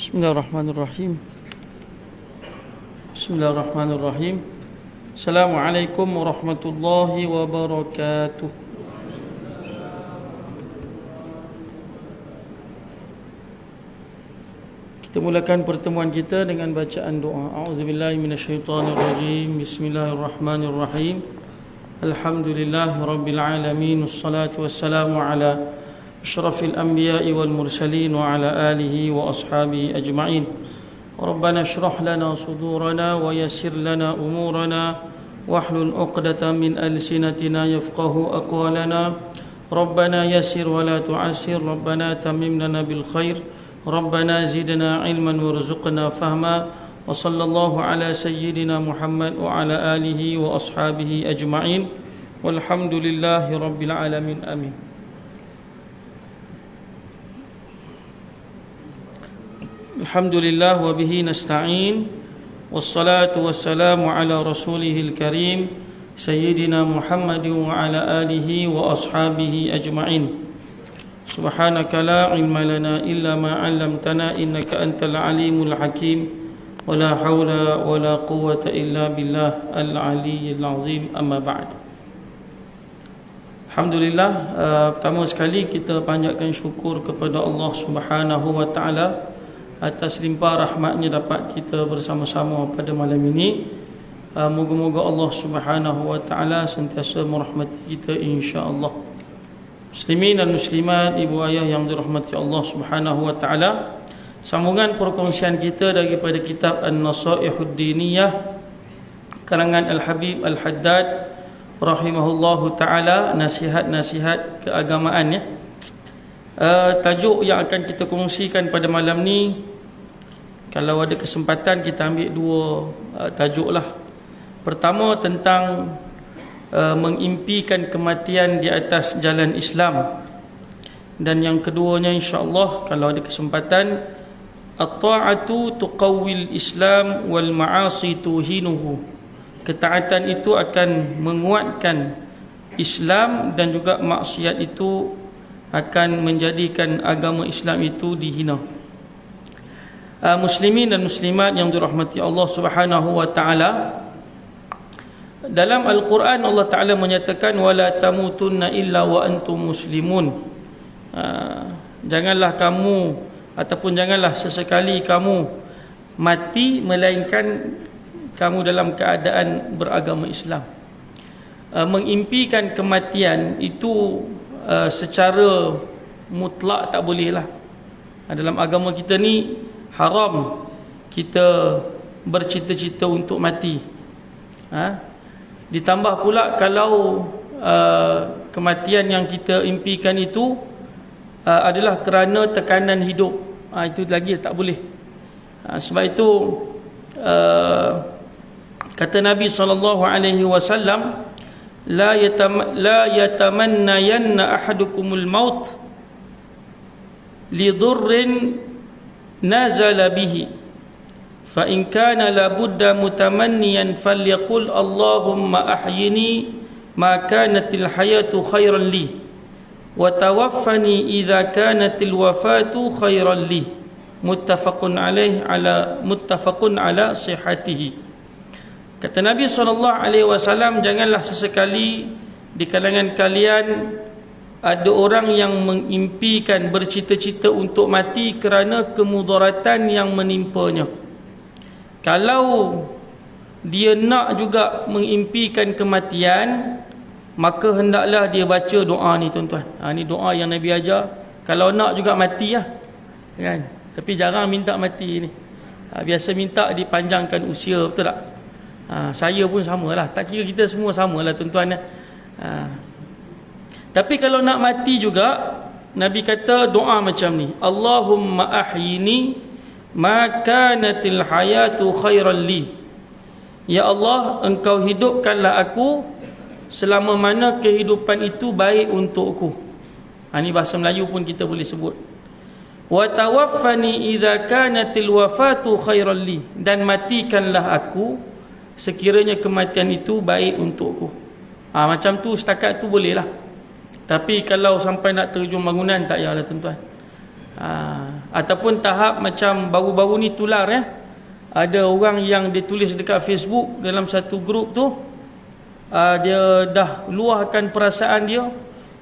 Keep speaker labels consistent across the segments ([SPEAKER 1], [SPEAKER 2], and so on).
[SPEAKER 1] Bismillahirrahmanirrahim. Bismillahirrahmanirrahim. Assalamualaikum warahmatullahi wabarakatuh. Kita mulakan pertemuan kita dengan bacaan doa. A'udzubillahi minasyaitonirrajim. Bismillahirrahmanirrahim. Alhamdulillahirabbil alamin. Wassalatu wassalamu ala asyrafil anbiya'i wal mursalin wa ala alihi wa ashabihi ajma'in. Rabbana shrah lana sudurana wa yassir lana umurana wahlul 'uqdatam min alsinatina yafqahu aqwalana. Rabbana yassir wa la tu'assir. Rabbana tammim lana bil khair. Rabbana zidna ilman warzuqna fahma. Wa sallallahu ala sayyidina Muhammad wa ala alihi wa ashabihi ajma'in. Walhamdulillahi rabbil alamin. Amin. Alhamdulillah wa bihi nasta'in. Wassalatu wassalamu ala rasulihil karim Sayyidina Muhammadin wa ala alihi wa ashabihi ajma'in. Subhanaka la ilma lana illa ma 'allamtana innaka antal alimul hakim. Wa la hawla wa la quwwata illa billah al-aliyyil azim. Amma ba'd. Alhamdulillah, pertama sekali kita panjatkan syukur kepada Allah Subhanahu wa taala atas limpah rahmatnya dapat kita bersama-sama pada malam ini. Moga-moga Allah Subhanahu wa taala sentiasa merahmati kita insya-Allah. Muslimin dan muslimat, ibu ayah yang dirahmati Allah Subhanahu wa taala, sambungan perkongsian kita daripada kitab An-Nasaihud Diniyah karangan Al-Habib Al-Haddad rahimahullahu taala, nasihat-nasihat keagamaan ya. Tajuk yang akan kita kongsikan pada malam ni, kalau ada kesempatan kita ambil dua tajuk lah. Pertama tentang mengimpikan kematian di atas jalan Islam, dan yang keduanya insya-Allah kalau ada kesempatan, at-ta'atu tuqawwil Islam wal ma'asi tuhinuhu. Ketaatan itu akan menguatkan Islam dan juga maksiat itu akan menjadikan agama Islam itu dihina. Muslimin dan muslimat yang dirahmati Allah Subhanahu wa taala, dalam Al-Quran Allah Taala menyatakan wala tamutunna illa wa antum muslimun. Janganlah kamu ataupun janganlah sesekali kamu mati melainkan kamu dalam keadaan beragama Islam. Mengimpikan kematian itu secara mutlak tak boleh lah. Dalam agama kita ni haram kita bercita-cita untuk mati. Ditambah pula kalau kematian yang kita impikan itu adalah kerana tekanan hidup, itu lagi tak boleh. Sebab itu kata Nabi SAW, la yatamannayanna ahadukumul maut li dhurrin nazala bihi fa in kana la budda mutamanniyan falyaqul Allahumma ahyini ma kanatil hayatu khairan li wa tawaffani idza kanatil wafatu khairan li. Muttafaqun ala sihhatihi. Kata Nabi SAW, janganlah sesekali di kalangan kalian ada orang yang mengimpikan, bercita-cita untuk mati kerana kemudaratan yang menimpanya. Kalau dia nak juga mengimpikan kematian, maka hendaklah dia baca doa ni tuan-tuan. Ni doa yang Nabi ajar. Kalau nak juga mati lah kan? Tapi jarang minta mati ni. Biasa minta dipanjangkan usia, betul tak? Saya pun samalah, tak kira kita semua samalah tuan-tuan. Tapi kalau nak mati juga, Nabi kata doa macam ni, Allahumma ahyini ma kanatil hayatu khairan li. Ya Allah, engkau hidupkanlah aku selama mana kehidupan itu baik untukku. Ini bahasa Melayu pun kita boleh sebut. Wa tawaffani idza kanatil wafatu khairan li. Dan matikanlah aku sekiranya kematian itu baik untukku. Macam tu setakat tu boleh lah. Tapi kalau sampai nak terjun bangunan, tak payahlah tuan-tuan. Ataupun tahap macam baru-baru ni tular ada orang yang dia tulis dekat Facebook dalam satu grup tu, dia dah luahkan perasaan dia.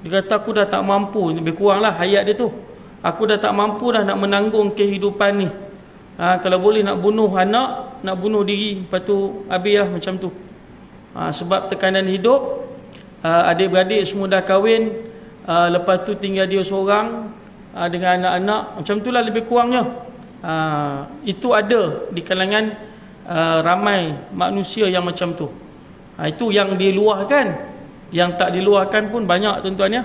[SPEAKER 1] Dia kata aku dah tak mampu, lebih kurang lah hayat dia tu, aku dah tak mampu dah nak menanggung kehidupan ni. Kalau boleh nak bunuh anak, nak bunuh diri, lepas tu habis lah macam tu. Sebab tekanan hidup, adik-beradik semua dah kahwin, lepas tu tinggal dia seorang dengan anak-anak, macam tu lah lebih kurangnya. Itu ada di kalangan ramai manusia yang macam tu. Itu yang diluahkan. Yang tak diluahkan pun banyak tuan-tuan ya.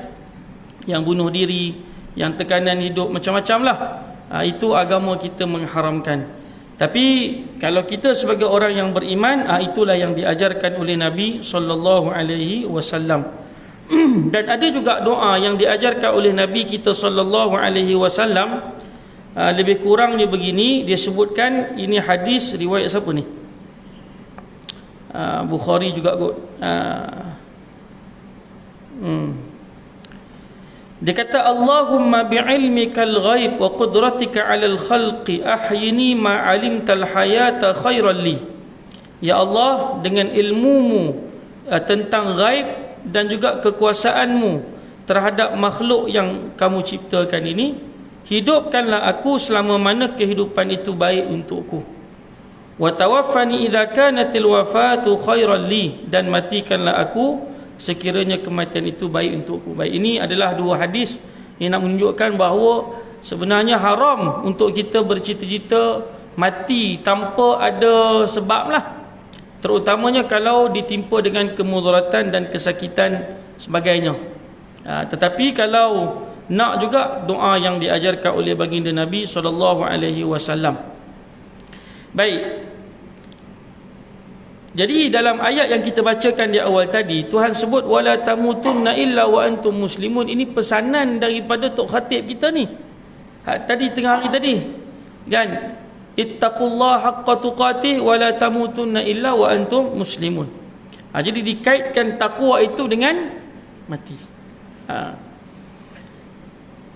[SPEAKER 1] Yang bunuh diri, yang tekanan hidup, macam-macam lah. Itu agama kita mengharamkan. Tapi kalau kita sebagai orang yang beriman, itulah yang diajarkan oleh Nabi SAW. Dan ada juga doa yang diajarkan oleh Nabi kita SAW. Lebih kurang dia begini, dia sebutkan, ini hadis riwayat siapa ni? Bukhari juga kot. Dia kata, Allahumma bi'ilmikal ghaib wa qudratika 'alal khalqi ahyini ma 'alimtal hayata khairan li. Ya Allah, dengan ilmumu tentang ghaib dan juga kekuasaanmu terhadap makhluk yang kamu ciptakan ini, hidupkanlah aku selama mana kehidupan itu baik untukku. Wa tawaffani idza kanatil wafatu khairan li, dan matikanlah aku sekiranya kematian itu baik untukku. Baik, ini adalah dua hadis yang nak menunjukkan bahawa sebenarnya haram untuk kita bercita-cita mati tanpa ada sebab lah. Terutamanya kalau ditimpa dengan kemudaratan dan kesakitan sebagainya. Tetapi kalau nak juga, doa yang diajarkan oleh baginda Nabi SAW. Baik. Jadi dalam ayat yang kita bacakan di awal tadi, Tuhan sebut wala tamutunna illa wa antum muslimun. Ini pesanan daripada tok khatib kita ni. Tadi tengah hari tadi kan, ittaqullaha haqqa tuqatih wala tamutunna illa wa antum muslimun. Jadi dikaitkan takwa itu dengan mati.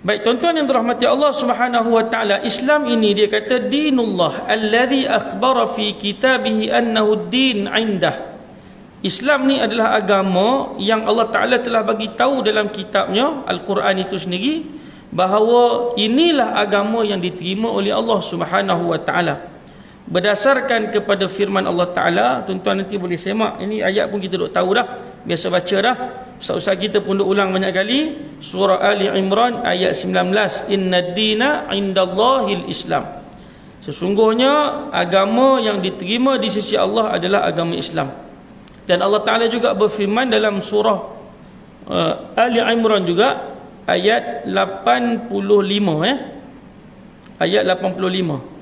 [SPEAKER 1] Baik tuan-tuan yang dirahmati Allah Subhanahu wa taala, Islam ini dia kata dinullah allazi akhbara fi kitabih annahu ad-din 'indah. Islam ni adalah agama yang Allah Taala telah bagi tahu dalam kitabnya Al-Quran itu sendiri bahawa inilah agama yang diterima oleh Allah Subhanahu wa taala. Berdasarkan kepada firman Allah Taala, tuan-tuan nanti boleh semak. Ini ayat pun kita duk tahu dah, biasa baca dah. Ustaz-ustaz kita pun duk ulang banyak kali. Surah Ali Imran ayat 19, innad dina 'indallahil Islam. Sesungguhnya agama yang diterima di sisi Allah adalah agama Islam. Dan Allah Taala juga berfirman dalam surah Ali Imran juga ayat 85 ayat 85.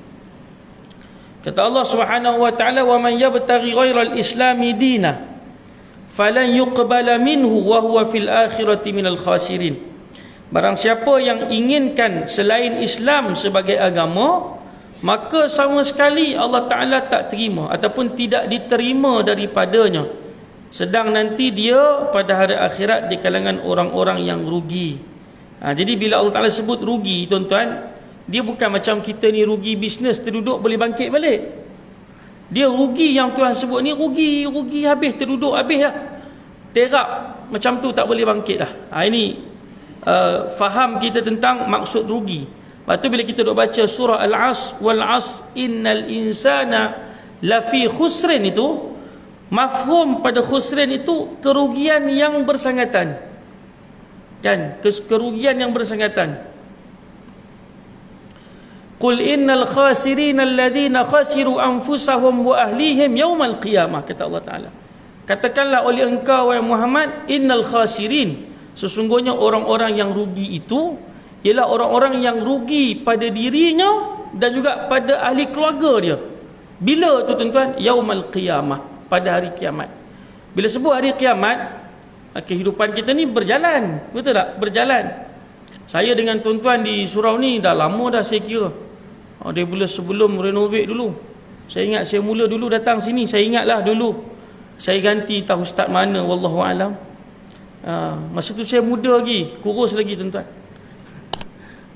[SPEAKER 1] Kata Allah Subhanahu wa taala, wa man yabtaghi ghairal islami dina falan yuqbala minhu wa huwa fil akhirati minal khasirin. Barang siapa yang inginkan selain Islam sebagai agama, maka sama sekali Allah Taala tak terima ataupun tidak diterima daripadanya, sedang nanti dia pada hari akhirat di kalangan orang-orang yang rugi. Jadi bila Allah Taala sebut rugi, tuan-tuan, dia bukan macam kita ni rugi bisnes terduduk boleh bangkit balik. Dia rugi yang Tuhan sebut ni rugi habis, terduduk habis lah, terap macam tu, tak boleh bangkit dah. Ini faham kita tentang maksud rugi. Lepas tu bila kita duk baca surah Al-As, wal 'as innal insana lafi khusrin, itu mafhum pada khusrin itu kerugian yang bersangatan. Kan, kerugian yang bersangatan. Qul innal khasirin alladhina khasiru anfusahum wa ahlihim yaumal qiyamah, kata Allah Taala. Katakanlah oleh engkau wahai Muhammad, innal khasirin, sesungguhnya orang-orang yang rugi itu ialah orang-orang yang rugi pada dirinya dan juga pada ahli keluarga dia. Bila tu tuan-tuan? Yaumal qiyamah, pada hari kiamat. Bila sebut hari kiamat, kehidupan kita ni berjalan, betul tak? Berjalan. Saya dengan tuan-tuan di surau ni dah lama dah saya kira. Daripada sebelum renovate dulu. Saya ingat saya mula dulu datang sini, saya ingatlah dulu. Saya ganti tahu ustaz mana, wallahu alam. Masa tu saya muda lagi, kurus lagi tuan-tuan.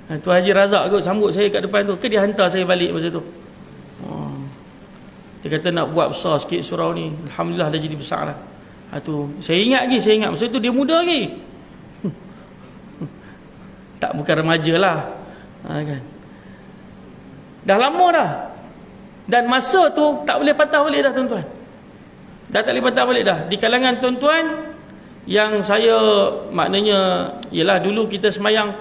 [SPEAKER 1] Tuan Haji Razak kot sambut saya kat depan tu, ke dia hantar saya balik masa tu. Dia kata nak buat besar sikit surau ni. Alhamdulillah dah jadi besar lah. Tu saya ingat masa tu dia muda lagi. Tak, bukan remaja lah. Kan. Dah lama dah. Dan masa tu tak boleh patah balik dah tuan-tuan. Dah tak boleh patah balik dah. Di kalangan tuan-tuan yang saya, maknanya ialah dulu kita semayang,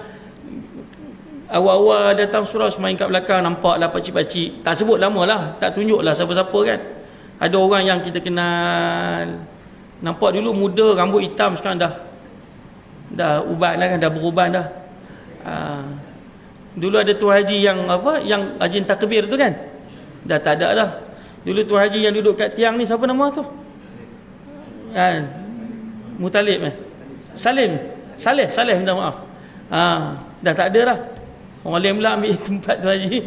[SPEAKER 1] awal-awal datang surau semayang kat belakang, nampak lah pakcik-pakcik, tak sebut lama lah, tak tunjuk lah siapa-siapa kan. Ada orang yang kita kenal, nampak dulu muda, rambut hitam, sekarang dah ubat lah kan, dah beruban dah. Dulu ada Tuan Haji yang yang Haji Takbir tu kan, dah tak ada dah. Dulu Tuan Haji yang duduk kat tiang ni, siapa nama tu? Mutalib Saleh minta maaf. Dah tak ada dah. Orang lain pula ambil tempat Tuan Haji.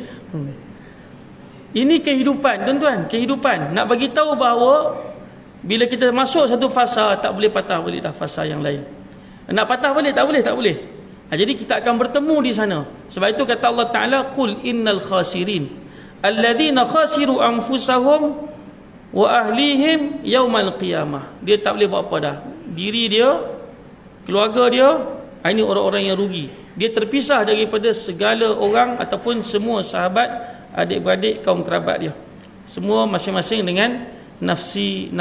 [SPEAKER 1] Ini kehidupan tuan-tuan, kehidupan. Nak bagi tahu bahawa bila kita masuk satu fasa, tak boleh patah balik dah fasa yang lain. Nak patah balik tak boleh. Jadi kita akan bertemu di sana. Sebab itu kata Allah Taala, qul innal khasirin alladzina khasiru anfusahum wa ahlihim yaumal qiyamah. Dia tak boleh buat apa dah. Diri dia, keluarga dia, ini orang-orang yang rugi. Dia terpisah daripada segala orang ataupun semua sahabat, adik-beradik, kaum kerabat dia. Semua masing-masing dengan nafsi,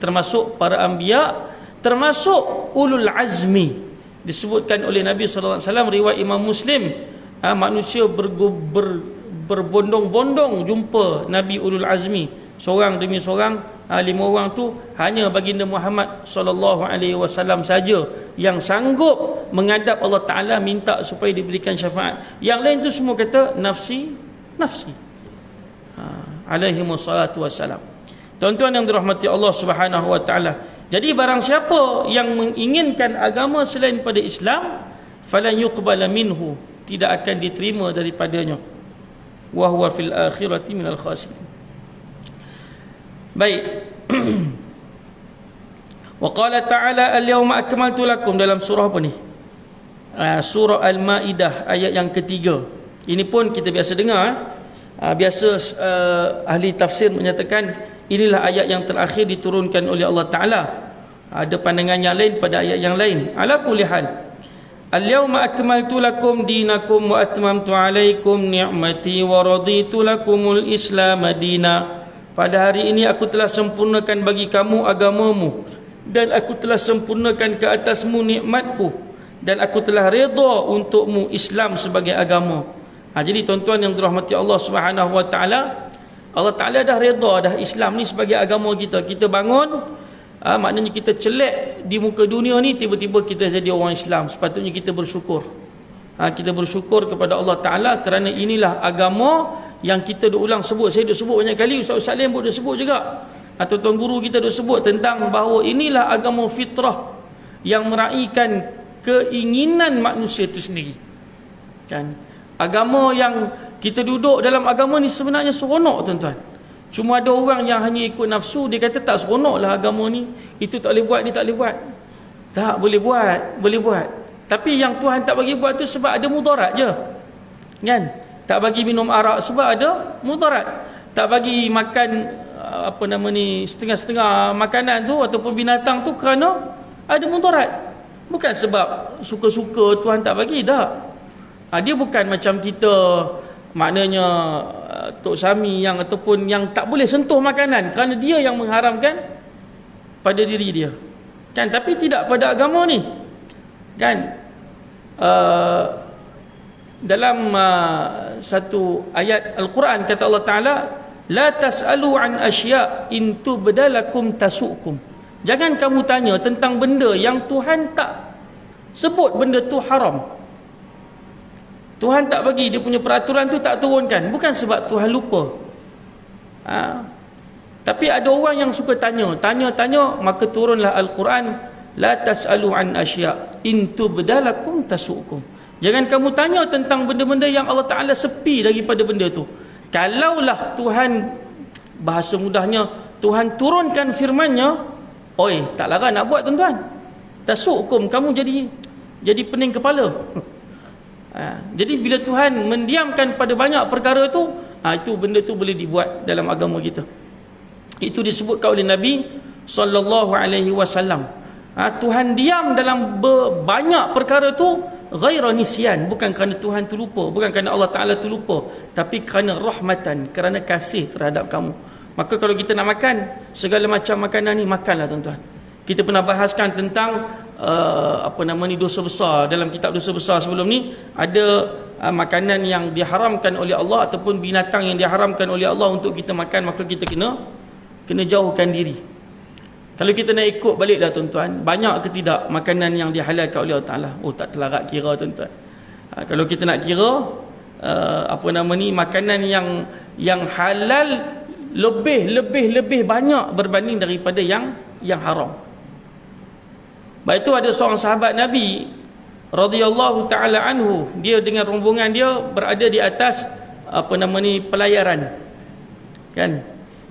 [SPEAKER 1] termasuk para anbiya, termasuk ulul azmi. Disebutkan oleh Nabi SAW, riwayat Imam Muslim, manusia berbondong-bondong jumpa Nabi ulul azmi, seorang demi seorang. 5 orang tu hanya baginda Muhammad SAW saja yang sanggup menghadap Allah Ta'ala minta supaya diberikan syafaat. Yang lain tu semua kata nafsi alaihimus salatu wassalam. Tuan-tuan yang dirahmati Allah Subhanahu wa Ta'ala, jadi barang siapa yang menginginkan agama selain pada Islam, falan yuqbala minhu, tidak akan diterima daripadanya, wa huwa fil akhirati minal khasirin. Baik. Wa qala ta'ala al-yawma akmaltu lakum, dalam surah apa ni? Surah Al-Maidah ayat yang ketiga. Ini pun kita biasa dengar. Biasa ahli tafsir menyatakan inilah ayat yang terakhir diturunkan oleh Allah Ta'ala. Ada pandangan yang lain pada ayat yang lain. Ala kulli hal, al-yawma akmaltu lakum dinakum wa atmamtu alaikum ni'mati wa raditu lakumul islam madina. Pada hari ini aku telah sempurnakan bagi kamu agamamu, dan aku telah sempurnakan ke atasmu nikmatku, dan aku telah redha untukmu Islam sebagai agama. Jadi tuan-tuan yang dirahmati Allah Subhanahu wa Ta'ala, Allah Ta'ala dah redha dah Islam ni sebagai agama kita. Kita bangun, maknanya kita celak di muka dunia ni, tiba-tiba kita jadi orang Islam. Sepatutnya kita bersyukur. Kita bersyukur kepada Allah Ta'ala kerana inilah agama yang kita dah ulang sebut. Saya dah sebut banyak kali, Ustaz Salim pun dah sebut juga, atau tuan guru kita dah sebut tentang bahawa inilah agama fitrah yang meraihkan keinginan manusia itu sendiri. Kan? Agama yang kita duduk dalam agama ni sebenarnya seronok tuan-tuan. Cuma ada orang yang hanya ikut nafsu, dia kata tak seronok lah agama ni, itu tak boleh buat, ni tak boleh buat. Tak boleh buat. Tapi yang Tuhan tak bagi buat tu sebab ada mudarat je. Kan? Tak bagi minum arak sebab ada mudarat. Tak bagi makan setengah-setengah makanan tu ataupun binatang tu kerana ada mudarat. Bukan sebab suka-suka Tuhan tak bagi, tak. Dia bukan macam kita, maknanya Tok Sami yang ataupun yang tak boleh sentuh makanan kerana dia yang mengharamkan pada diri dia. Kan? Tapi tidak pada agama ni. Kan? Dalam satu ayat Al-Quran kata Allah Ta'ala, la tas'alu an asya' in tubdalakum tasukum. Jangan kamu tanya tentang benda yang Tuhan tak sebut benda tu haram. Tuhan tak bagi, dia punya peraturan tu tak turunkan, bukan sebab Tuhan lupa. Tapi ada orang yang suka tanya, maka turunlah Al-Quran, la tas'alu an asya' in tubdalakum tasukum. Jangan kamu tanya tentang benda-benda yang Allah Ta'ala sepi daripada benda tu. Kalaulah Tuhan, bahasa mudahnya, Tuhan turunkan firman-Nya, oi, tak larang nak buat tuan-tuan. Tasukum, kamu jadi pening kepala. Jadi bila Tuhan mendiamkan pada banyak perkara tu, itu benda tu boleh dibuat dalam agama kita. Itu disebutkan oleh Nabi sallallahu alaihi wasallam. Tuhan diam dalam banyak perkara tu ghaira nisyan, bukan kerana Tuhan tu lupa, bukan kerana Allah Taala tu lupa, tapi kerana rahmatan, kerana kasih terhadap kamu. Maka kalau kita nak makan segala macam makanan ni, makanlah tuan-tuan. Kita pernah bahaskan tentang dosa besar. Dalam kitab dosa besar sebelum ni ada makanan yang diharamkan oleh Allah ataupun binatang yang diharamkan oleh Allah untuk kita makan, maka kita kena jauhkan diri. Kalau kita nak ikut balik dah tuan-tuan, banyak ke tidak makanan yang dihalalkan oleh Allah Taala? Tak telarak kira tuan-tuan. Kalau kita nak kira makanan yang halal lebih banyak berbanding daripada yang haram. Baik, itu ada seorang sahabat Nabi radhiyallahu taala anhu, dia dengan rombongan dia berada di atas pelayaran, kan?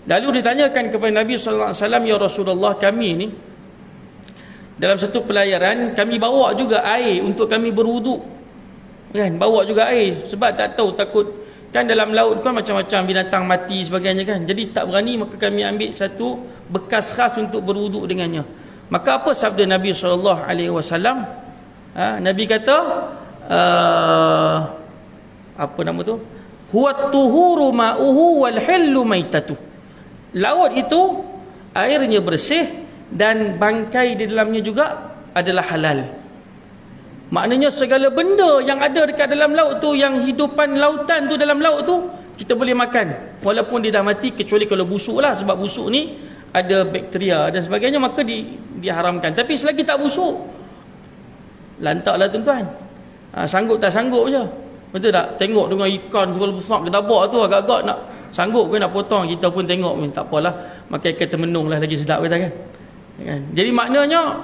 [SPEAKER 1] Lalu ditanyakan kepada Nabi sallallahu alaihi wasallam, ya Rasulullah, kami ni dalam satu pelayaran, kami bawa juga air untuk kami berwuduk, kan? Bawa juga air sebab tak tahu, takut kan dalam laut kan macam-macam binatang mati sebagainya, kan? Jadi tak berani, maka kami ambil satu bekas khas untuk berwuduk dengannya. Maka apa sabda Nabi sallallahu alaihi wasallam? Nabi kata huwa tuhuru ma'uhu wal hillu maitatu. Laut itu airnya bersih dan bangkai di dalamnya juga adalah halal. Maknanya segala benda yang ada dekat dalam laut tu, yang hidupan lautan tu, dalam laut tu, kita boleh makan walaupun dia dah mati, kecuali kalau busuk lah, sebab busuk ni ada bakteria dan sebagainya, maka diharamkan. Tapi selagi tak busuk, lantaklah tuan-tuan. Sanggup tak sanggup je, betul tak? Tengok dengan ikan segala besar ketabak tu, agak-agak nak sanggup ke nak potong, kita pun tengok pun tak apalah, makan ikan termenung lah lagi sedap, kata kan? Jadi maknanya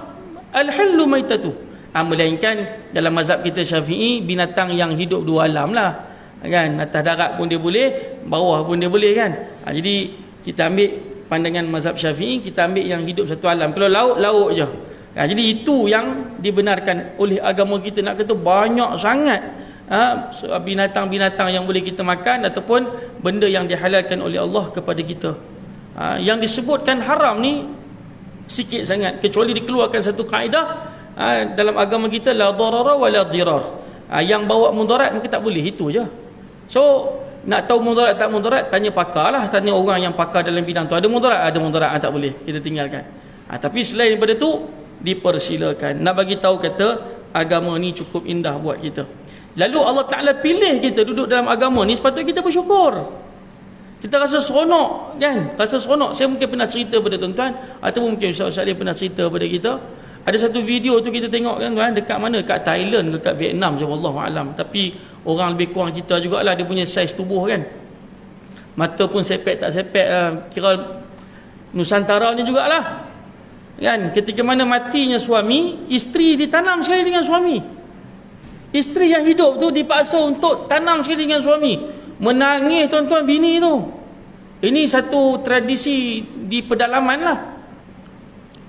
[SPEAKER 1] al-hillu maitatu, melainkan dalam mazhab kita Syafi'i, binatang yang hidup dua alam lah, kan? Atas darat pun dia boleh, bawah pun dia boleh, kan? Jadi kita ambil pandangan mazhab Syafi'i, kita ambil yang hidup satu alam. Kalau laut je, jadi itu yang dibenarkan oleh agama kita. Nak kata banyak sangat binatang-binatang yang boleh kita makan ataupun benda yang dihalalkan oleh Allah kepada kita. Yang disebutkan haram ni sikit sangat, kecuali dikeluarkan satu kaedah dalam agama kita, la darara wa la dirar. Yang bawa mudarat maka tak boleh, itu je. So nak tahu mudarat tak mudarat, tanya pakar lah, tanya orang yang pakar dalam bidang tu. Ada mudarat, tak boleh, kita tinggalkan. Tapi selain daripada tu dipersilakan. Nak bagi tahu kata agama ni cukup indah buat kita. Lalu Allah Ta'ala pilih kita duduk dalam agama ni, sepatutnya kita bersyukur. Kita rasa seronok, kan? Rasa seronok. Saya mungkin pernah cerita pada tuan-tuan, ataupun mungkin Ustaz dia pernah cerita pada kita. Ada satu video tu kita tengok, kan tuan, dekat mana? Dekat Thailand ke dekat Vietnam je, wallahualam. Tapi orang lebih kurang kita jugalah, dia punya saiz tubuh, kan? Mata pun sepek tak sepek, kira Nusantara ni jugalah, kan? Ketika mana matinya suami, isteri ditanam sekali dengan suami. Isteri yang hidup tu dipaksa untuk tanam sekali dengan suami. Menangis tuan-tuan bini tu. Ini satu tradisi di pedalaman lah.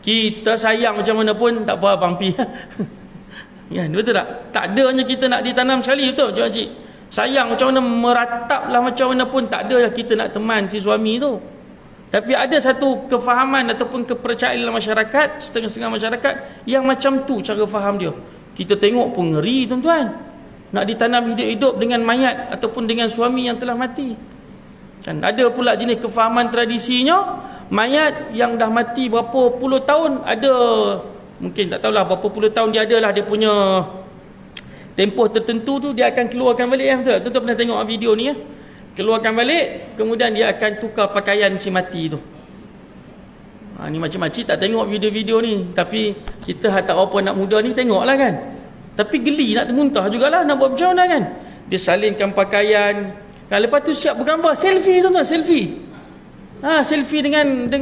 [SPEAKER 1] Kita sayang macam mana pun tak apa, abang pi. Ya, betul tak? Tak adanya kita nak ditanam sekali, betul cik-cik? Sayang macam mana, meratap lah macam mana pun, tak ada lah kita nak teman si suami tu. Tapi ada satu kefahaman ataupun kepercayaan dalam masyarakat, setengah-setengah masyarakat yang macam tu cara faham dia. Kita tengok pun ngeri tuan-tuan, nak ditanam hidup-hidup dengan mayat ataupun dengan suami yang telah mati, kan? Ada pula jenis kefahaman tradisinya, mayat yang dah mati berapa puluh tahun, ada mungkin tak tahulah berapa puluh tahun, dia adalah dia punya tempoh tertentu tu, dia akan keluarkan balik, ya, betul? Tuan-tuan pernah tengok video ni, ya? Keluarkan balik, kemudian dia akan tukar pakaian si mati tu. Ni macam-macam tak tengok video-video ni, tapi kita tak apa nak muda ni tengoklah, kan? Tapi geli nak termuntah jugalah, nak buat macam mana, kan? Dia salingkan pakaian, kan? Lepas tu siap bergambar, selfie, tuan-tuan, selfie. Selfie dengan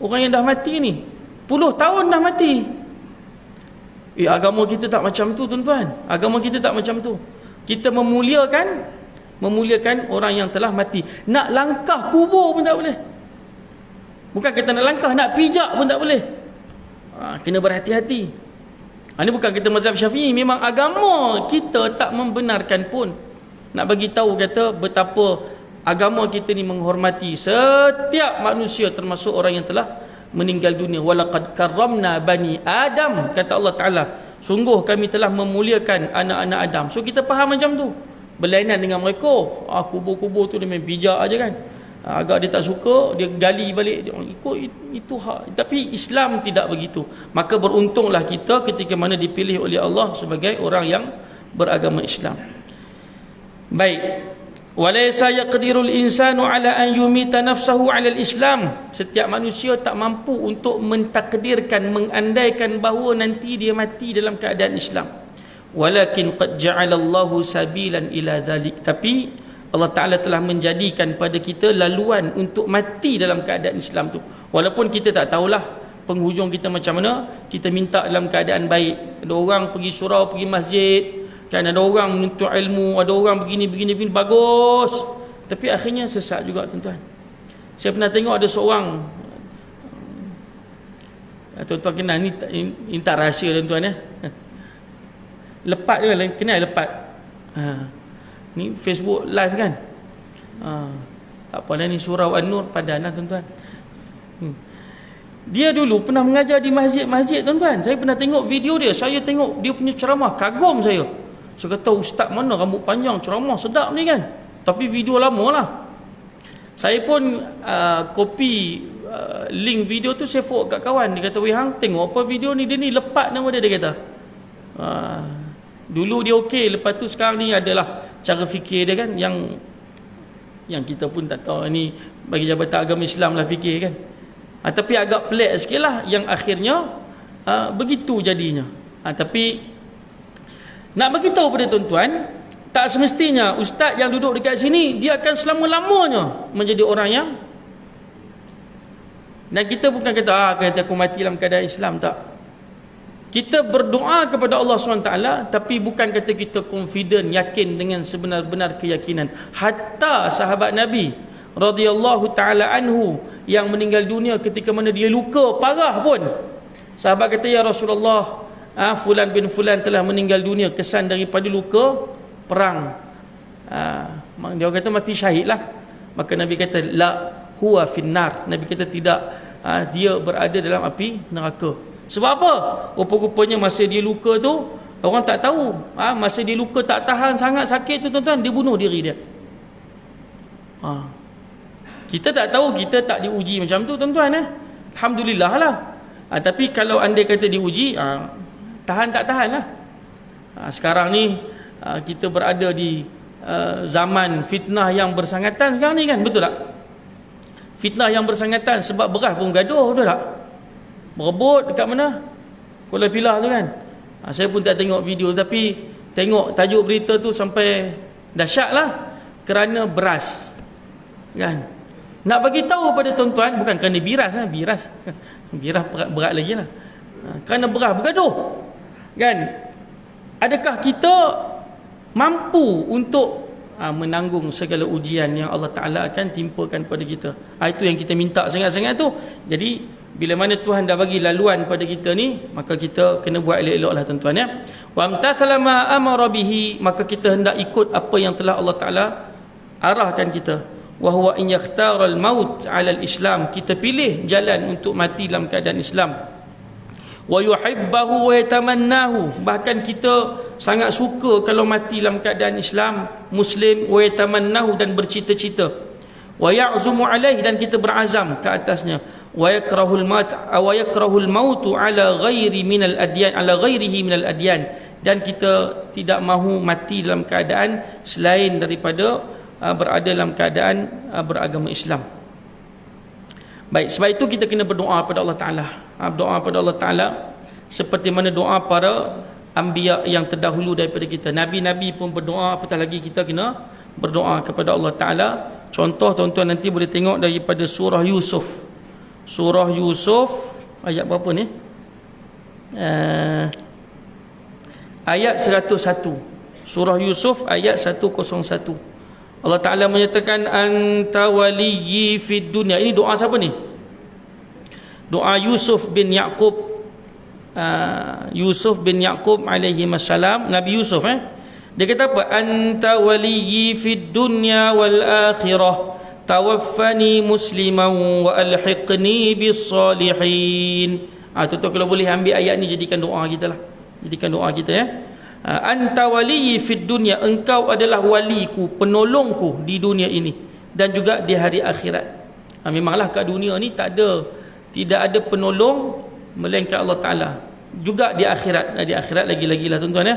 [SPEAKER 1] orang yang dah mati ni. Puluh tahun dah mati. Agama kita tak macam tu, tuan-tuan. Agama kita tak macam tu. Kita memuliakan orang yang telah mati. Nak langkah kubur pun tak boleh. Bukan kita nak langkah, nak pijak pun tak boleh. Kena berhati-hati. Ini bukan kita mazhab Syafi'i, memang agama kita tak membenarkan pun. Nak bagi tahu kata betapa agama kita ni menghormati setiap manusia termasuk orang yang telah meninggal dunia. Walaqad karramna bani Adam, kata Allah Taala, sungguh kami telah memuliakan anak-anak Adam. So kita faham macam tu. Berlainan dengan mereka, kubur-kubur tu dia main bijak aja kan. Agak dia tak suka, dia gali balik, dia ikut itu hak. Tapi Islam tidak begitu. Maka beruntunglah kita ketika mana dipilih oleh Allah sebagai orang yang beragama Islam. Baik. Walaysa yaqdirul insanu ala an yumita nafsahu ala al-Islam. Setiap manusia tak mampu untuk mentakdirkan, mengandaikan bahawa nanti dia mati dalam keadaan Islam. Walakin qad ja'alallahu sabilan ila dhalik. Tapi Allah Ta'ala telah menjadikan pada kita laluan untuk mati dalam keadaan Islam tu. Walaupun kita tak tahulah penghujung kita macam mana, kita minta dalam keadaan baik. Ada orang pergi surau, pergi masjid, kan, ada orang menuntut ilmu, ada orang begini, bagus. Tapi akhirnya sesat juga, tuan-tuan. Saya pernah tengok ada seorang, tuan-tuan kenal, ni tak rahsia, tuan-tuan ya. Lepat je, kenal lepat. Ni Facebook live kan. Tak apalah, ni surau An-Nur Padan lah, tuan-tuan. Dia dulu pernah mengajar di masjid-masjid, tuan-tuan. Saya pernah tengok video dia, saya tengok dia punya ceramah, kagum saya. Saya kata, ustaz mana rambut panjang, ceramah sedap ni kan. Tapi video lama lah. Saya pun copy link video tu, saya forward kat kawan. Dia kata, weh hang, tengok apa video ni, dia ni lepat nama dia kata. Dulu dia okey, lepas tu sekarang ni adalah cara fikir dia kan, yang kita pun tak tahu. Ni bagi Jabatan Agama Islam lah fikir kan. Tapi agak pelik sikit lah, yang akhirnya begitu jadinya. Tapi nak bagi tahu pada tuan-tuan, tak semestinya ustaz yang duduk dekat sini dia akan selama-lamanya menjadi orang yang, dan kita bukan kata kata aku mati dalam keadaan Islam, tak. Kita berdoa kepada Allah SWT, tapi bukan kata kita confident, yakin dengan sebenar-benar keyakinan. Hatta sahabat Nabi radhiyallahu taala anhu yang meninggal dunia ketika mana dia luka parah pun, sahabat kata, ya Rasulullah, fulan bin fulan telah meninggal dunia kesan daripada luka perang. Dia kata mati syahid lah. Maka Nabi kata, la huwa finnar. Nabi kata tidak, dia berada dalam api neraka. Sebab apa? Rupa-rupanya masa dia luka tu, orang tak tahu. Masa dia luka tak tahan sangat sakit tu, tuan-tuan, dia bunuh diri dia. Kita tak tahu, kita tak diuji macam tu, tuan-tuan. Alhamdulillah lah. Tapi kalau andai kata diuji, tahan tak tahan lah. Sekarang ni kita berada di zaman fitnah yang bersangatan sekarang ni kan, betul tak? Fitnah yang bersangatan, sebab beras pun gaduh, betul tak? Berebut dekat mana? Kuala Pilah tu kan. Saya pun tak tengok video, tapi tengok tajuk berita tu sampai dahsyat lah, kerana beras kan. Nak bagi tahu pada tuan-tuan, bukan kerana biras lah, biras berat lagi lah, kerana beras bergaduh kan. Adakah kita mampu untuk menanggung segala ujian yang Allah Ta'ala akan timpakan pada kita? Itu yang kita minta sangat-sangat tu. Jadi bila mana Tuhan dah bagi laluan pada kita ni, maka kita kena buat elok-elok lah, tuan-tuan ya. Wa amtathala ma amara bihi, maka kita hendak ikut apa yang telah Allah Ta'ala arahkan kita. Wa huwa in yakhtara al-maut 'ala al-Islam, kita pilih jalan untuk mati dalam keadaan Islam. Wa yuhibbahu wa yatamannahu, bahkan kita sangat suka kalau mati dalam keadaan Islam, Muslim. Wa yatamannahu, dan bercita-cita. Wa ya'zumu alaih, dan kita berazam ke atasnya. Wa yakrahul maut ala ghairi minal adyan, ala ghairihi minal adyan, dan kita tidak mahu mati dalam keadaan selain daripada berada dalam keadaan beragama Islam. Baik, sebab itu kita kena berdoa pada Allah Ta'ala. Berdoa pada Allah Ta'ala seperti mana doa para anbiya yang terdahulu daripada kita. Nabi-Nabi pun berdoa, apatah lagi kita kena berdoa kepada Allah Ta'ala. Contoh tuan-tuan nanti boleh tengok daripada surah Yusuf. Surah Yusuf ayat berapa ni? Ayat 101. Surah Yusuf ayat 101. Allah Ta'ala menyatakan, anta waliyyi fid dunya. Ini doa siapa ni? Doa Yusuf bin Yaqub Yusuf bin Yaqub alaihi wassalam, Nabi Yusuf dia kata apa? Anta waliyyi fid dunya wal akhirah tawaffani musliman wa alhiqni bis salihin. Tuan-tuan kalau boleh ambil ayat ni jadikan doa kita lah. Jadikan doa kita Anta waliyyi fid dunya, engkau adalah waliku, penolongku di dunia ini dan juga di hari akhirat. Memanglah kat dunia ni tidak ada penolong melainkan Allah Taala. Juga di akhirat, lagi-lagi lah tuan-tuan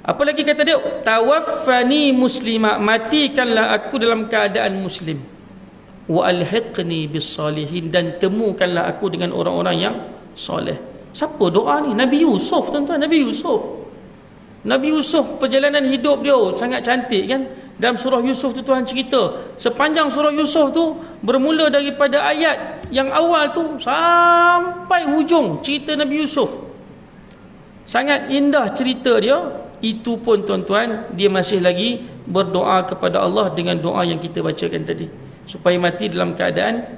[SPEAKER 1] Apa lagi kata dia? Tawaffani muslima, matikanlah aku dalam keadaan muslim. Wa alhiqni bis salihin, dan temukanlah aku dengan orang-orang yang soleh. Siapa doa ni? Nabi Yusuf tuan-tuan, Nabi Yusuf perjalanan hidup dia sangat cantik kan. Dalam surah Yusuf tu Tuhan cerita, sepanjang surah Yusuf tu bermula daripada ayat yang awal tu sampai hujung cerita Nabi Yusuf. Sangat indah cerita dia. Itu pun tuan-tuan, dia masih lagi berdoa kepada Allah dengan doa yang kita bacakan tadi, supaya mati dalam keadaan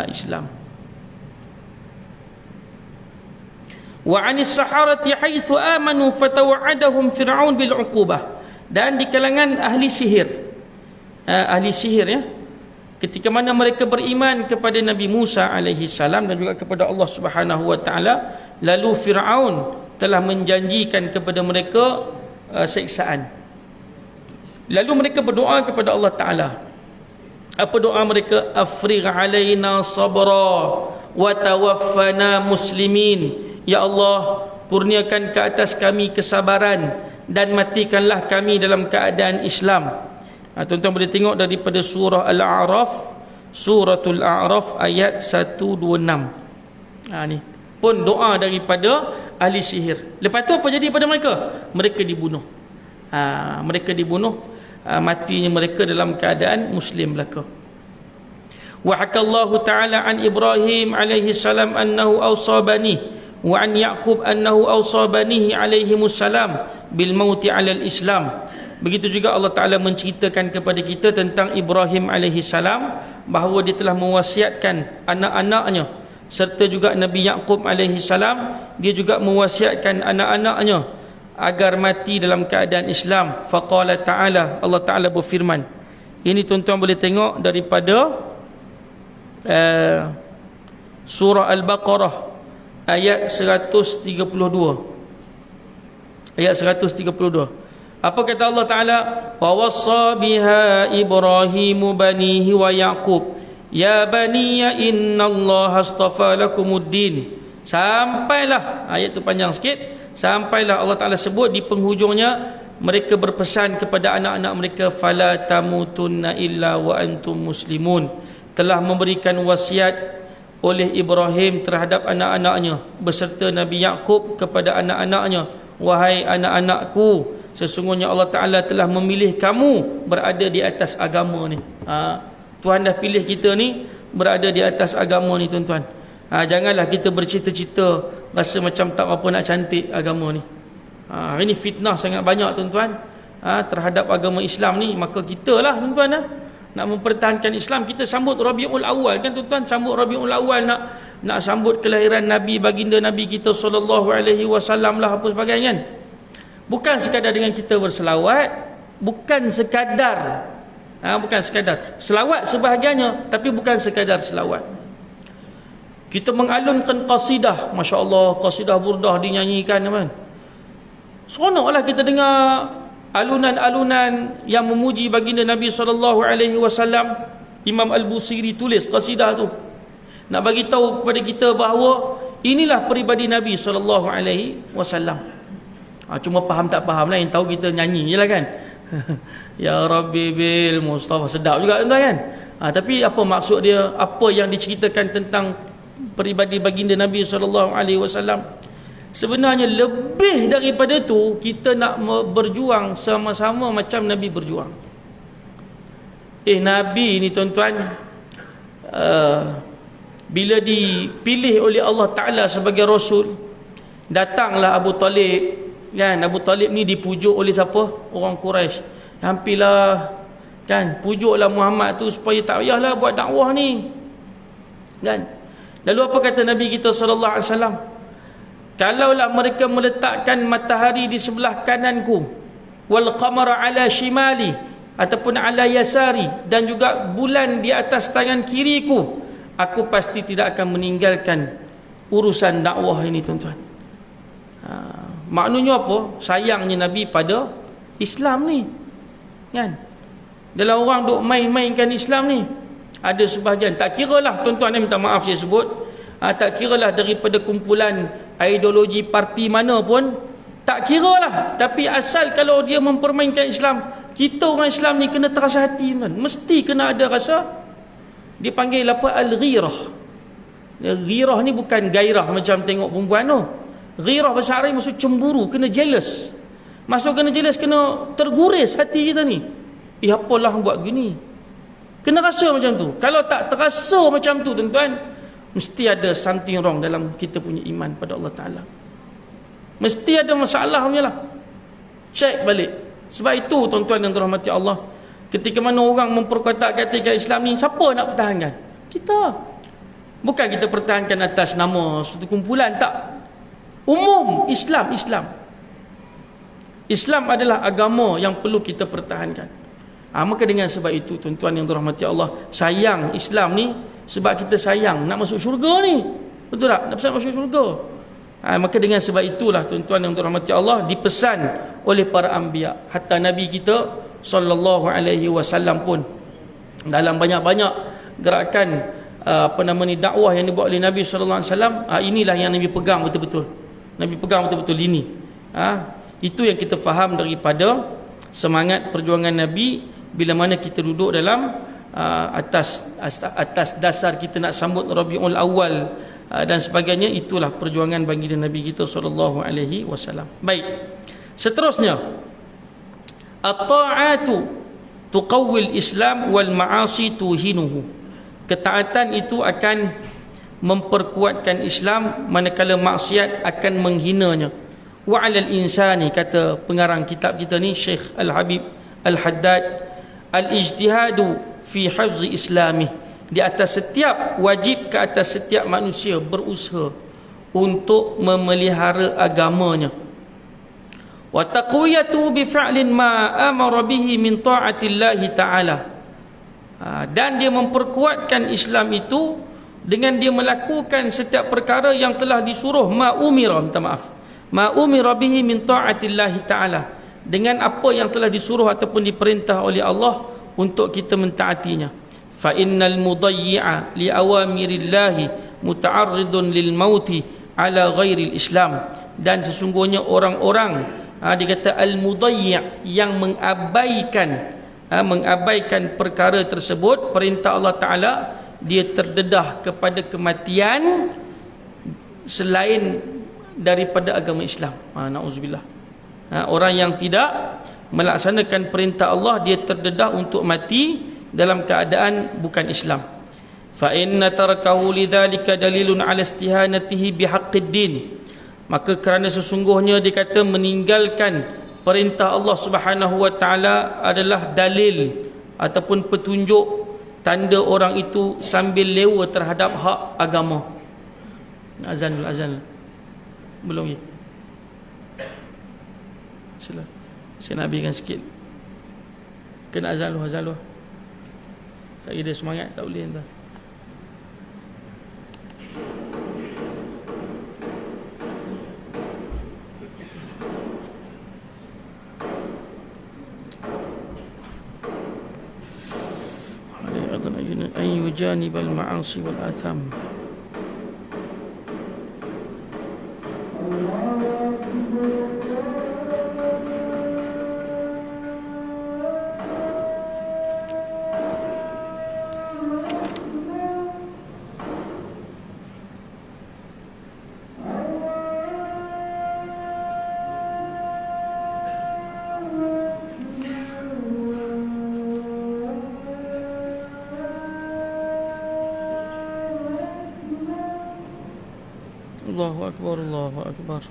[SPEAKER 1] Islam. Wa 'anis saharati haitsu amanu fatawa'adahum fir'aun bil 'uqubah. Dan di kalangan ahli sihir ketika mana mereka beriman kepada Nabi Musa alaihi salam dan juga kepada Allah Subhanahu wa taala, lalu Firaun telah menjanjikan kepada mereka siksaan. Lalu mereka berdoa kepada Allah Taala. Apa doa mereka? Afrigh alaina sabra wa tawaffana muslimin. Ya Allah, kurniakan ke atas kami kesabaran dan matikanlah kami dalam keadaan Islam. Tuan-tuan boleh tengok daripada surah Suratul A'raf ayat 126. Ni pun doa daripada ahli sihir. Lepas tu apa jadi pada mereka? Mereka dibunuh. Matinya mereka dalam keadaan muslim belaka. Wa hakallahu ta'ala an Ibrahim alaihi salam annahu awsa bani wa an Yaqub annahu awsa banihi alaihimus salam bil mauti 'alal Islam. Begitu juga Allah Taala menceritakan kepada kita tentang Ibrahim alaihi salam, bahawa dia telah mewasiatkan anak-anaknya, serta juga Nabi Yaqub alaihi salam, dia juga mewasiatkan anak-anaknya agar mati dalam keadaan Islam. Faqala ta'ala, Allah Taala berfirman. Ini tuan-tuan boleh tengok daripada surah Al-Baqarah ayat 132. Ayat 132. Apa kata Allah Taala? Wa wassa biha Ibrahimu banihi wa Yaqub ya baniya innallaha astafa lakumuddin. Sampailah, ayat tu panjang sikit, sampailah Allah Taala sebut di penghujungnya, mereka berpesan kepada anak-anak mereka, fala tamutunna illa wa antum muslimun. Telah memberikan wasiat oleh Ibrahim terhadap anak-anaknya beserta Nabi Yaqub kepada anak-anaknya, wahai anak-anakku, sesungguhnya Allah Ta'ala telah memilih kamu berada di atas agama ni. Tuhan dah pilih kita ni berada di atas agama ni tuan-tuan. Janganlah kita bercita-cita rasa macam tak apa nak cantik agama ni. Ini fitnah sangat banyak tuan-tuan terhadap agama Islam ni. Maka kita lah tuan-tuan nak mempertahankan Islam. Kita sambut Rabiul Awal kan tuan-tuan, sambut Rabiul Awal, nak sambut kelahiran Nabi, baginda Nabi kita sallallahu alaihi wasallam lah, apa sebagainya kan. Bukan sekadar dengan kita berselawat, bukan sekadar selawat sebahagiannya, tapi bukan sekadar selawat. Kita mengalunkan qasidah, masya-Allah, qasidah burdah dinyanyikan kan. Seronoklah kita dengar alunan-alunan yang memuji baginda Nabi sallallahu alaihi wasallam. Imam Al-Busiri tulis qasidah tu nak bagi tahu kepada kita bahawa inilah peribadi Nabi sallallahu alaihi wasallam. Cuma faham tak faham lah, yang tahu kita nyanyi je lah kan. Ya Rabbi bil Mustafa, sedap juga tuan kan. Tapi apa maksud dia, apa yang diceritakan tentang peribadi baginda Nabi sallallahu alaihi wasallam? Sebenarnya lebih daripada tu, kita nak berjuang sama-sama macam Nabi berjuang. Nabi ni tuan-tuan, bila dipilih oleh Allah Ta'ala sebagai Rasul, datanglah Abu Talib kan. Abu Talib ni dipujuk oleh siapa? Orang Quraisy. Hampirlah kan, pujuklah Muhammad tu supaya tak payahlah buat dakwah ni kan. Lalu apa kata Nabi kita sallallahu alaihi wasallam? kalaulah mereka meletakkan matahari di sebelah kananku, wal qamara ala shimali, ataupun ala yasari, dan juga bulan di atas tangan kiriku, aku pasti tidak akan meninggalkan urusan dakwah ini, tuan-tuan. Maknanya apa? Sayangnya Nabi pada Islam ni, kan? Dalam orang duk main-mainkan Islam ni, ada sebahagian, tak kiralah tuan-tuan, minta maaf saya sebut, tak kiralah daripada kumpulan ideologi parti mana pun, tak kiralah, tapi asal kalau dia mempermainkan Islam, kita orang Islam ni kena terasa hati, kan? Mesti kena ada rasa. Dipanggil apa? Al-ghirah. Ghirah ni bukan gairah macam tengok perempuan tu. Ghirah bahasa Arab maksud cemburu, kena jealous. Masuk kena jealous, kena terguris hati kita ni. Apalah buat gini. Kena rasa macam tu. Kalau tak terasa macam tu, tuan-tuan, mesti ada something wrong dalam kita punya iman pada Allah Ta'ala. Mesti ada masalah punya lah. Check balik. Sebab itu, tuan-tuan yang dirahmati Allah, ketika mana orang memperkatak-katakan Islam ni, siapa nak pertahankan? Kita. Bukan kita pertahankan atas nama suatu kumpulan, tak. Umum Islam. Islam adalah agama yang perlu kita pertahankan. Maka dengan sebab itu, tuan-tuan yang dirahmati Allah, sayang Islam ni sebab kita sayang nak masuk syurga ni. Betul tak? Nak pesan masuk syurga. Maka dengan sebab itulah, tuan-tuan yang dirahmati Allah, dipesan oleh para anbiya. Hatta Nabi kita sallallahu alaihi wasallam pun dalam banyak-banyak gerakan dakwah yang dibuat oleh Nabi sallallahu alaihi wasallam, inilah yang Nabi pegang betul-betul. Nabi pegang betul-betul ini. Itu yang kita faham daripada semangat perjuangan Nabi bila mana kita duduk dalam atas dasar kita nak sambut Rabiul Awal dan sebagainya. Itulah perjuangan baginda Nabi kita sallallahu alaihi wasallam. Baik. Seterusnya, at-ta'atu tuqawwil Islam wal ma'asi tuhinuhu. Ketaatan itu akan memperkuatkan Islam, manakala maksiat akan menghinanya. Wa 'alal insani, kata pengarang kitab kita ni, Syekh Al-Habib Al-Haddad, al-ijtihadu fi hifzi islami, di atas setiap, wajib ke atas setiap manusia berusaha untuk memelihara agamanya. Wa taqwiyatu bi fa'lin ma amara bihi min ta'atillahi ta'ala, dan dia memperkuatkan Islam itu dengan dia melakukan setiap perkara yang telah disuruh ma umira bihi min ta'atillahi ta'ala, dengan apa yang telah disuruh ataupun diperintah oleh Allah untuk kita mentaatinya. Fa innal mudayyi'a li awamirillahi muta'arridun lil mauti ala ghairil Islam, dan sesungguhnya orang-orang dikata al-mudayyi' yang mengabaikan perkara tersebut, perintah Allah Ta'ala, dia terdedah kepada kematian selain daripada agama Islam. Na'udzubillah. Orang yang tidak melaksanakan perintah Allah, dia terdedah untuk mati dalam keadaan bukan Islam. Fa inna tarakahu lidzalika dalilun ala istihanatihi bihaqqid din. Maka kerana sesungguhnya dikata meninggalkan perintah Allah Subhanahu wa taala adalah dalil ataupun petunjuk, tanda orang itu sambil lewa terhadap hak agama. Azan belum ya? Sila. Saya nak habiskan sikit. Kena azan lu. Tak ada semangat, tak boleh entah. أن يجانب المعاصي والآثام. Allahu Akbar, Allahu Akbar.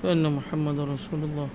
[SPEAKER 1] anna Muhammadar Rasulullah.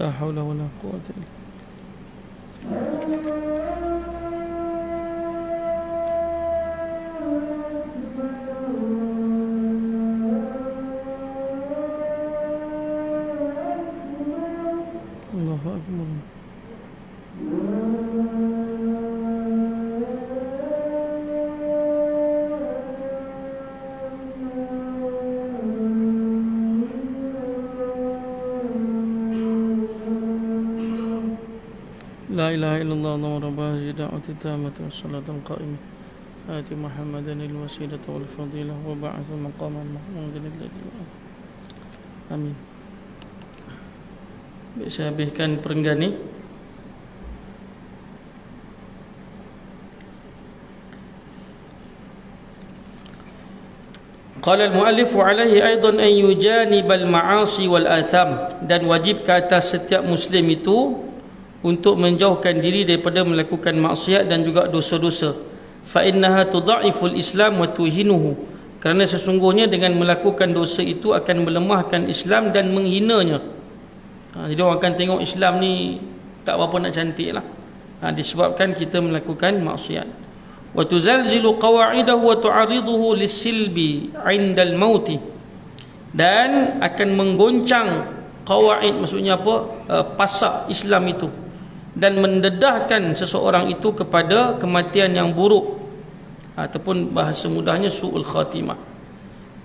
[SPEAKER 1] La haula wala quwwata illa billah. Allahu akbar. La ilaha illallah Allahu rabbah da'wati tammati wassalatu qa'imah ati Muhammadan al-wasilata wal fadilah wa ba'athu maqaman mahmudan alladhi. Amin. Saya habiskan perenggan ni. Qala al-muallif wa alaihi aidan an yujanibal ma'asi wal atham, dan wajib ke atas setiap muslim itu untuk menjauhkan diri daripada melakukan maksiat dan juga dosa-dosa. Fa innaha tudha'iful Islam wa tuhinuhu, kerana sesungguhnya dengan melakukan dosa itu akan melemahkan Islam dan menghinanya. Jadi orang akan tengok Islam ni tak berapa nak cantik lah, disebabkan kita melakukan maksiat. Wa tuzalzilu qawa'idahu wa tu'ariduhu lisilbi 'indal mauti, dan akan menggoncang qawaid, maksudnya apa, pasak Islam itu, dan mendedahkan seseorang itu kepada kematian yang buruk, ataupun bahasa mudahnya su'ul khatimah.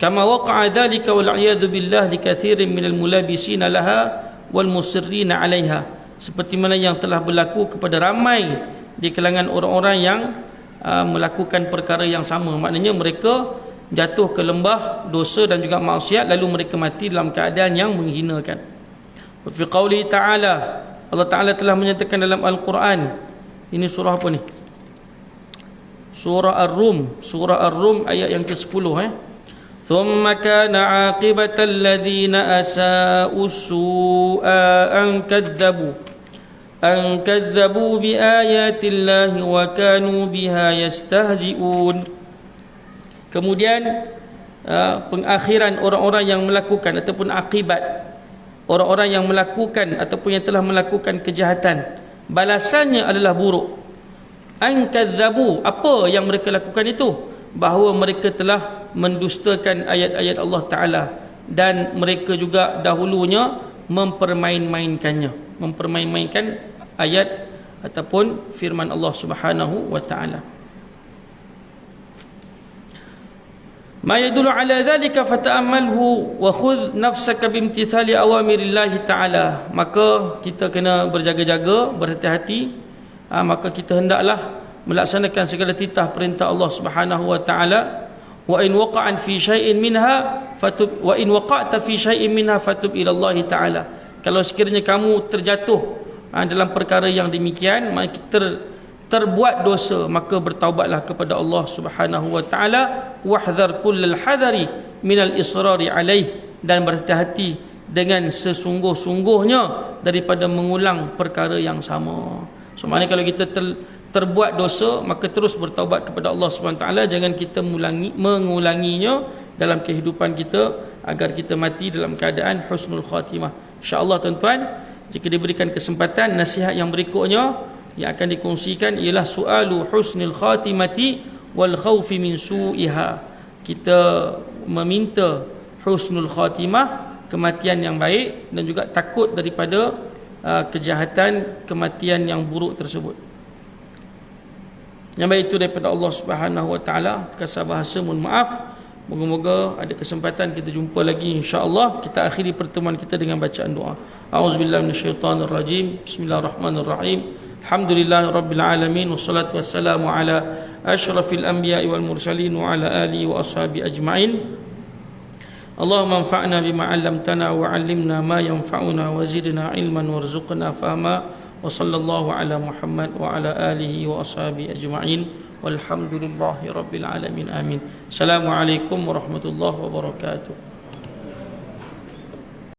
[SPEAKER 1] Kama waqa'a dhalika wal 'iyadu billah li katsirin minal mulabisina laha wal musirrina 'alaiha, seperti mana yang telah berlaku kepada ramai di kalangan orang-orang yang melakukan perkara yang sama. Maknanya mereka jatuh ke lembah dosa dan juga maksiat, lalu mereka mati dalam keadaan yang menghinakan. Wa fi qouli ta'ala, Allah Ta'ala telah menyatakan dalam Al-Quran, ini surah apa ni? Surah Ar-Rum, surah Ar-Rum ayat yang ke-10. Thumma kana 'aqibatal ladzina asa'u su'a an kadzabu bi ayatillahi wa kanu biha yastahzi'un. Kemudian pengakhiran orang-orang yang melakukan, ataupun akibat orang-orang yang melakukan ataupun yang telah melakukan kejahatan, balasannya adalah buruk. An kadzabu, apa yang mereka lakukan itu? Bahawa mereka telah mendustakan ayat-ayat Allah Ta'ala, dan mereka juga dahulunya mempermain-mainkan ayat ataupun firman Allah Subhanahu wa Ta'ala. Ma yadullu ala dhalika fata'ammalhu wa khudh nafsaka bimtithali awamirillahi ta'ala. Maka kita kena berjaga-jaga, berhati-hati. Maka kita hendaklah melaksanakan segala titah perintah Allah Subhanahu wa Ta'ala. Wa in waqa'an fi syai'in minha fatub, wa in waqa'ta fi syai'in minha fatub ila Allah Ta'ala. Kalau sekiranya kamu terjatuh dalam perkara yang demikian, maka terbuat dosa, maka bertaubatlah kepada Allah Subhanahu wa Ta'ala. Wahdhar kullal hadari minal israri alaih, dan berhati-hati dengan sesungguh-sungguhnya daripada mengulang perkara yang sama. So maknanya kalau kita terbuat dosa, maka terus bertaubat kepada Allah Subhanahu wa Ta'ala. Jangan kita mengulanginya dalam kehidupan kita, agar kita mati dalam keadaan husnul khatimah. InsyaAllah tuan-tuan, jika diberikan kesempatan, nasihat yang berikutnya yang akan dikongsikan ialah su'alu husnil khatimati wal khawfi min su'iha. Kita meminta husnul khatimah, kematian yang baik, dan juga takut daripada kejahatan, kematian yang buruk tersebut. Yang baik itu daripada Allah Subhanahu wa taala. Kasar bahasa, mohon maaf. Moga-moga ada kesempatan kita jumpa lagi, insya-Allah. Kita akhiri pertemuan kita dengan bacaan doa. A'udzubillahi minasyaitonirrajim. Bismillahirrahmanirrahim. Alhamdulillahirabbil alamin, wassalatu wassalamu ala asyrafil anbiya'i wal mursalin wa ala alihi wa ashabi ajma'in. Allahumma anfa'na bima 'allamtana wa 'allimna ma yanfa'una wa zidna ilman warzuqna fahma. Wa sallallahu ala Muhammad wa ala alihi wa ashabi ajma'in. Walhamdulillahi rabbil alamin. Amin. Assalamualaikum warahmatullahi wabarakatuh.